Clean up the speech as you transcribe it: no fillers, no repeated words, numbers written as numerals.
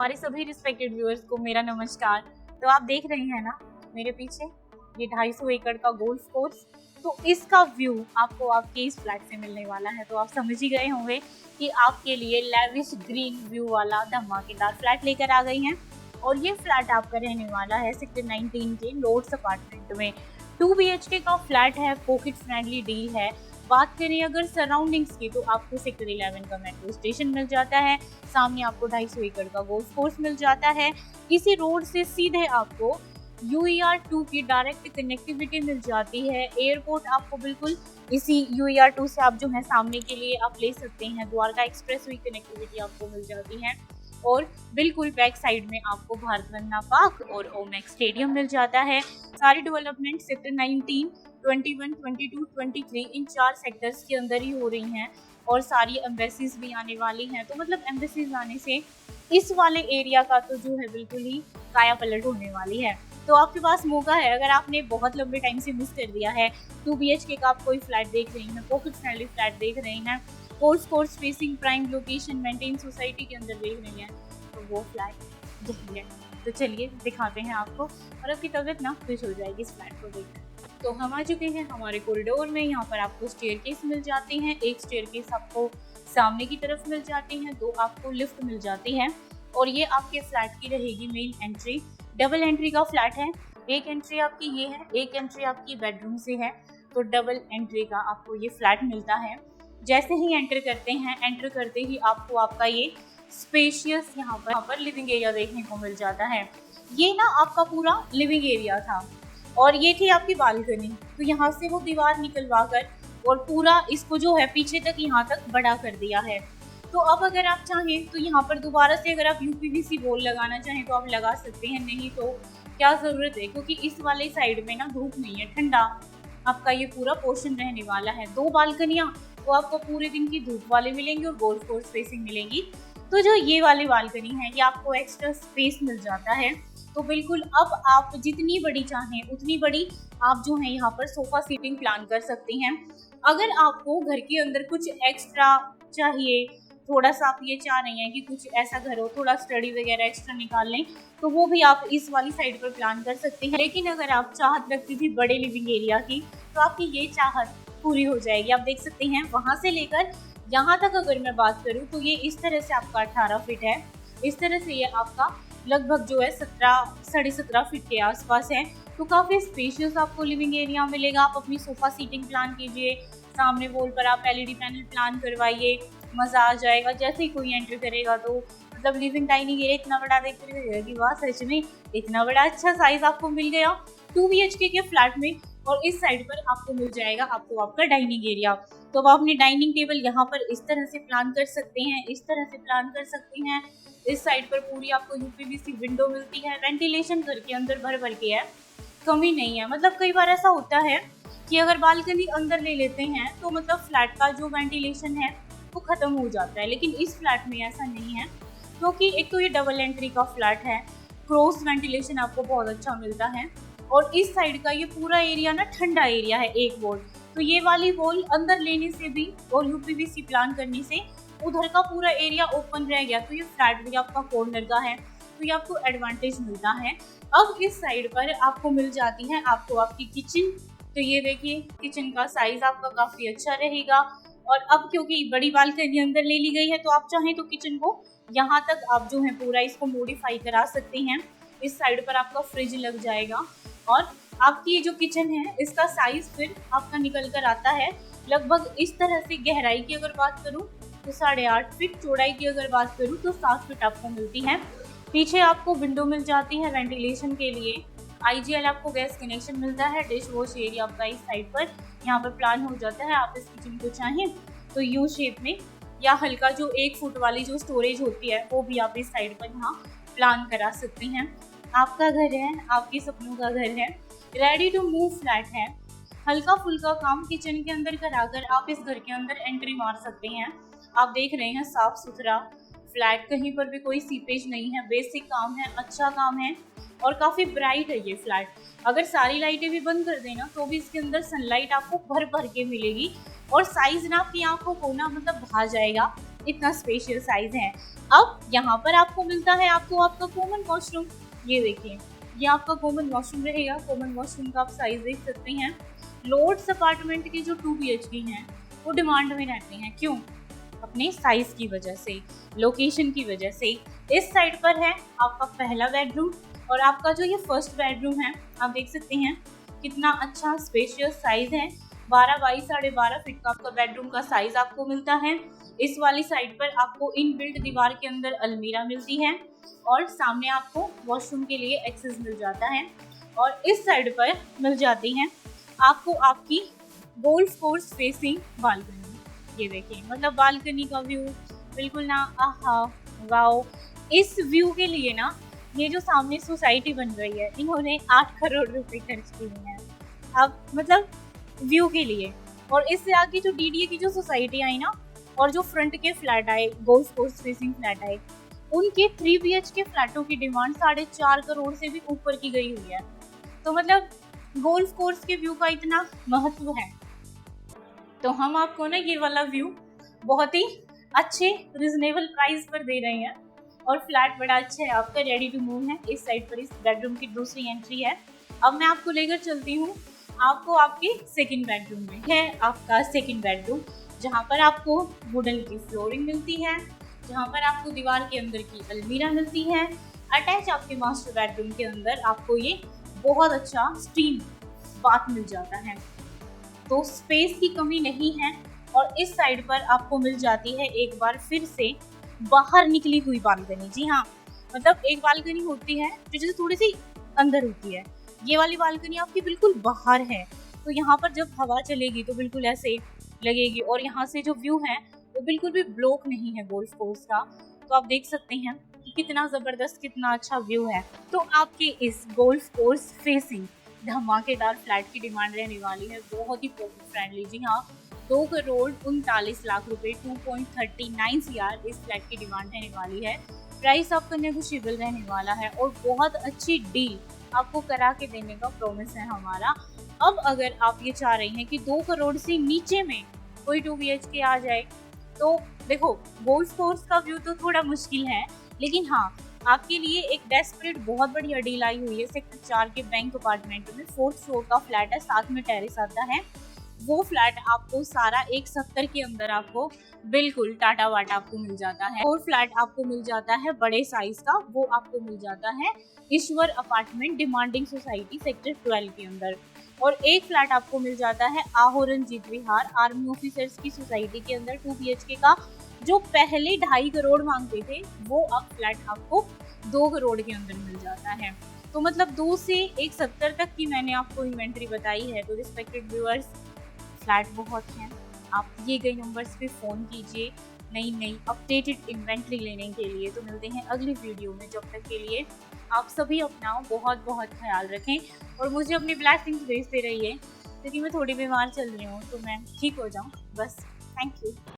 हमारे सभी respected viewers को मेरा नमस्कार। तो आप देख रहे हैं ना मेरे पीछे ये 250 एकड़ का गोल्फ कोर्स। तो इसका व्यू आपको आपके इस फ्लैट से मिलने वाला है। तो आप समझ ही गए होंगे कि आपके लिए लेविश ग्रीन व्यू वाला धमाकेदार फ्लैट लेकर आ गई हैं। और ये फ्लैट आपका रहने वाला है सेक्टर 19 के लोड्स अपार्टमेंट में। 2 BHK का फ्लैट है, पॉकेट फ्रेंडली डील है। बात करें अगर सराउंडिंग्स की तो आपको सेक्टर 11 का मेट्रो स्टेशन मिल जाता है, सामने आपको 250 एकड़ का गोल्फ कोर्स मिल जाता है। इसी रोड से सीधे आपको UER 2 की डायरेक्ट कनेक्टिविटी मिल जाती है। एयरपोर्ट आपको बिल्कुल इसी UER 2 से आप जो है सामने के लिए आप ले सकते हैं। द्वारका एक्सप्रेस वे कनेक्टिविटी आपको मिल जाती है। और बिल्कुल बैक साइड में आपको भारत वंदना पार्क और ओमेक्स स्टेडियम मिल जाता है। सारी डेवलपमेंट सेक्टर 19, 21, 22, 23 इन 4 सेक्टर्स के अंदर ही हो रही हैं। और सारी एम्बेसीज भी आने वाली हैं। तो मतलब एम्बेसीज आने से इस वाले एरिया का तो जो है बिल्कुल ही काया पलट होने वाली है। तो आपके पास मौका है, अगर आपने बहुत लंबे टाइम से मिस कर दिया है, 2 BHK का आप कोई फ्लैट देख रही हैं, पॉकेट फ्रेंडली फ्लैट देख रही हैं, course facing prime location maintain society के अंदर देख रही हैं, तो वो फ्लैट यही है। तो चलिए दिखाते हैं आपको और आपकी तबीयत ना खुश हो जाएगी इस फ्लैट को देखकर। तो हम आ चुके हैं हमारे कॉरिडोर में। यहाँ पर आपको स्टेयरकेस मिल जाती हैं। एक स्टेयरकेस आपको सामने की तरफ मिल जाती है, 2 आपको लिफ्ट मिल जाती है। और ये आपके फ्लैट की रहेगी मेन एंट्री। डबल एंट्री का फ्लैट है। एक एंट्री आपकी ये है, एक एंट्री आपकी बेडरूम से है। तो डबल एंट्री का आपको ये फ्लैट मिलता है। जैसे ही एंटर करते हैं, एंटर करते ही आपको आपका ये स्पेशियस यहाँ पर लिविंग एरिया देखने को मिल जाता है। ये ना आपका पूरा लिविंग एरिया था और ये थी आपकी बालकनी। तो यहाँ से वो दीवार निकलवा कर और पूरा इसको जो है पीछे तक यहाँ तक बड़ा कर दिया है। तो अब अगर आप चाहें तो यहाँ पर दोबारा से अगर आप UPVC वॉल लगाना चाहें तो आप लगा सकते हैं, नहीं तो क्या ज़रूरत है, क्योंकि इस वाले साइड में ना धूप नहीं है, ठंडा आपका ये पूरा पोर्शन रहने वाला है। 2 बालकनियाँ वो आपको पूरे दिन की धूप वाले मिलेंगी और गोल्फ कोर्स फेसिंग मिलेंगी। तो जो ये वाली बालकनी है ये आपको एक्स्ट्रा स्पेस मिल जाता है। तो बिल्कुल अब आप जितनी बड़ी चाहें उतनी बड़ी आप जो है यहाँ पर सोफा सीटिंग प्लान कर सकती हैं। अगर आपको घर के अंदर कुछ एक्स्ट्रा चाहिए, थोड़ा सा आप ये चाह रही हैं कि कुछ ऐसा घर हो, थोड़ा स्टडी वगैरह एक्स्ट्रा निकाल लें, तो वो भी आप इस वाली साइड पर प्लान कर सकते हैं। लेकिन अगर आप चाहत रखती थी बड़े लिविंग एरिया की तो आपकी ये चाहत पूरी हो जाएगी। आप देख सकते हैं वहां से लेकर यहाँ तक अगर मैं बात करूँ तो ये इस तरह से आपका 18 फीट है। इस तरह से ये आपका लगभग जो है 17 साढ़े 17 फीट के आसपास है। तो काफी स्पेशियस आपको लिविंग एरिया मिलेगा। आप अपनी सोफा सीटिंग प्लान कीजिए, सामने वॉल पर आप LED पैनल प्लान करवाइए, मजा आ जाएगा। जैसे ही कोई एंटर करेगा तो मतलब लिविंग डाइनिंग एरिया इतना बड़ा देख कर लगेगा कि वाह सच में इतना बड़ा अच्छा साइज आपको मिल गया 2 BHK के फ्लैट में। और इस साइड पर आपको मिल जाएगा आपको आपका डाइनिंग एरिया। तो अब आप अपनी डाइनिंग टेबल यहाँ पर इस तरह से प्लान कर सकते हैं, इस तरह से प्लान कर सकती हैं। इस साइड पर पूरी आपको UPVC विंडो मिलती है। वेंटिलेशन घर के अंदर भर भर के है, कमी नहीं है। मतलब कई बार ऐसा होता है कि अगर बालकनी अंदर ले लेते हैं तो मतलब फ्लैट का जो वेंटिलेशन है वो खत्म हो जाता है, लेकिन इस फ्लैट में ऐसा नहीं है, क्योंकि एक तो ये डबल एंट्री का फ्लैट है, क्रॉस वेंटिलेशन आपको बहुत अच्छा मिलता है। और इस साइड का ये पूरा एरिया ना ठंडा एरिया है। एक वॉल, तो ये वाली वॉल अंदर लेने से भी और UPVC प्लान करने से उधर का पूरा एरिया ओपन रह गया। तो ये फ्लैट भी आपका कॉर्नर का है, तो ये आपको एडवांटेज मिलता है। अब इस साइड पर आपको मिल जाती है आपको आपकी किचन। तो ये देखिए किचन का साइज आपका काफी अच्छा रहेगा। और अब क्योंकि बड़ी बालकनी अंदर ले ली गई है तो आप चाहें तो किचन को यहाँ तक आप जो है पूरा इसको मॉडिफाई करा सकते हैं। इस साइड पर आपका फ्रिज लग जाएगा और आपकी ये जो किचन है इसका साइज फिर आपका निकल कर आता है लगभग इस तरह से। गहराई की अगर बात करूँ तो 8.5 फीट, चौड़ाई की अगर बात करूँ तो 7 फीट आपको मिलती है। पीछे आपको विंडो मिल जाती है वेंटिलेशन के लिए। IGL आपको गैस कनेक्शन मिलता है। डिश वॉश एरिया आपका इस साइड पर यहाँ पर प्लान हो जाता है। आप इस किचन को चाहें तो U शेप में या हल्का जो 1 फुट वाली जो स्टोरेज होती है वो भी आप इस साइड पर यहाँ प्लान करा सकते हैं। आपका घर है, आपके सपनों का घर है, रेडी टू मूव फ्लैट है। हल्का फुल्का काम किचन के अंदर कराकर आप इस घर के अंदर एंट्री मार सकते हैं। आप देख रहे हैं साफ सुथरा फ्लैट, कहीं पर भी कोई सीपेज नहीं है, बेसिक काम है, अच्छा काम है और काफी ब्राइट है ये फ्लैट। अगर सारी लाइटें भी बंद कर देना तो भी इसके अंदर सनलाइट आपको भर भर के मिलेगी और साइज ना आपकी आंखों को ना मतलब भा जाएगा। इतना स्पेशियस साइज है। अब यहाँ पर आपको मिलता है आपको आपका कॉमन वॉशरूम। ये देखिए, ये आपका कॉमन वॉशरूम रहेगा। कॉमन वॉशरूम का आप साइज देख सकते हैं। लॉर्ड्स अपार्टमेंट के जो 2 BHK हैं वो डिमांड में रहते हैं। क्यों? अपने साइज की वजह से, लोकेशन की वजह से। इस साइड पर है आपका पहला बेडरूम, और आपका जो ये फर्स्ट बेडरूम है आप देख सकते हैं कितना अच्छा स्पेशियस साइज है। 12 बाई 12.5 फीट का आपका बेडरूम का साइज आपको मिलता है। इस वाली साइड पर आपको इनबिल्ट दीवार के अंदर अलमीरा मिलती है, और सामने आपको वॉशरूम के लिए एक्सेस मिल जाता है। और इस साइड पर मिल जाती है आपको आपकी गोल्फ कोर्स फेसिंग बालकनी। ये देखिए, मतलब बालकनी का व्यू बिल्कुल ना, आहा वाओ। इस व्यू के लिए ना ये जो सामने सोसाइटी बन रही है, इन्होंने 8 करोड़ रुपए खर्च किए हैं अब, मतलब व्यू के लिए। और इससे आगे जो DDA की जो सोसाइटी आई ना, और जो फ्रंट के फ्लैट आए, गोल्फ कोर्स फेसिंग फ्लैट आए, उनके 3 BHK फ्लैटों की डिमांड 4.5 करोड़ से भी ऊपर की गई हुई है। तो मतलब गोल्फ कोर्स के व्यू का इतना महत्व है, तो हम आपको ना ये वाला व्यू बहुत ही अच्छे रिजनेबल प्राइस पर दे रहे हैं। और फ्लैट बड़ा अच्छा है आपका, रेडी टू मूव है। इस साइड पर इस बेडरूम की दूसरी एंट्री है। अब मैं आपको लेकर चलती हूँ आपको आपके सेकंड बेडरूम में। है आपका सेकंड बेडरूम, जहाँ पर आपको वुडन की फ्लोरिंग मिलती है, जहाँ पर आपको दीवार के अंदर की अलमीरा मिलती है। अटैच आपके मास्टर बेडरूम के अंदर आपको ये बहुत अच्छा स्टीम बाथ मिल जाता है, तो स्पेस की कमी नहीं है। और इस साइड पर आपको मिल जाती है एक बार फिर से बाहर निकली हुई बालकनी। जी हाँ, मतलब एक बालकनी होती है जो जैसे थोड़ी सी अंदर होती है, ये वाली बालकनी आपकी बिल्कुल बाहर है। तो यहाँ पर जब हवा चलेगी तो बिल्कुल ऐसे लगेगी, और यहाँ से जो व्यू है वो बिल्कुल भी ब्लॉक नहीं है गोल्फ कोर्स का। तो आप देख सकते हैं कि कितना जबरदस्त, कितना अच्छा व्यू है। तो आपके इस गोल्फ कोर्स फेसिंग धमाकेदार फ्लैट की डिमांड रहने वाली है बहुत ही प्रॉफिट फ्रेंडली। जी हाँ, 2,39,00,000 रुपए, 2.39 CR इस फ्लैट की डिमांड रहने वाली है। प्राइस आपका नेगोशिएबल रहने वाला है, और बहुत अच्छी डील आपको करा के देने का प्रॉमिस है हमारा। अब अगर आप ये चाह रही हैं कि 2 करोड़ से नीचे में कोई 2 BHK आ जाए, तो देखो गोल्फ कोर्स का व्यू तो थोड़ा मुश्किल है, लेकिन हाँ आपके लिए एक डेस्परेट बहुत बढ़िया डील आई हुई है। सेक्टर 4 के बैंक अपार्टमेंट में 4th फ्लोर का फ्लैट है, साथ में टेरेस आता है। वो फ्लैट आपको सारा 170 के अंदर आपको बिल्कुल टाटा वाटा आपको मिल जाता है। और फ्लैट आपको मिल जाता है बड़े साइज का, वो आपको मिल जाता है ईश्वर अपार्टमेंट डिमांडिंग सोसाइटी सेक्टर 12 के अंदर। और एक फ्लैट आपको मिल जाता है आहोरनजीत विहार आर्मी ऑफिसर्स की सोसाइटी के अंदर 2 BHK का, जो पहले 2.5 करोड़ मांगते थे, वो अब फ्लैट आपको 2 करोड़ के अंदर मिल जाता है। तो मतलब 2 से 170 तक की मैंने आपको इन्वेंट्री बताई है। तो रिस्पेक्टेड व्यूअर्स, फ्लैट बहुत हैं, आप दिए गए नंबर्स पे फ़ोन कीजिए नई अपडेटेड इन्वेंट्री लेने के लिए। तो मिलते हैं अगली वीडियो में, जब तक के लिए आप सभी अपना बहुत बहुत ख्याल रखें, और मुझे अपनी ब्लेसिंग्स भेजते रहिए, क्योंकि मैं थोड़ी बीमार चल रही हूँ, तो मैं ठीक हो जाऊँ बस। Thank you.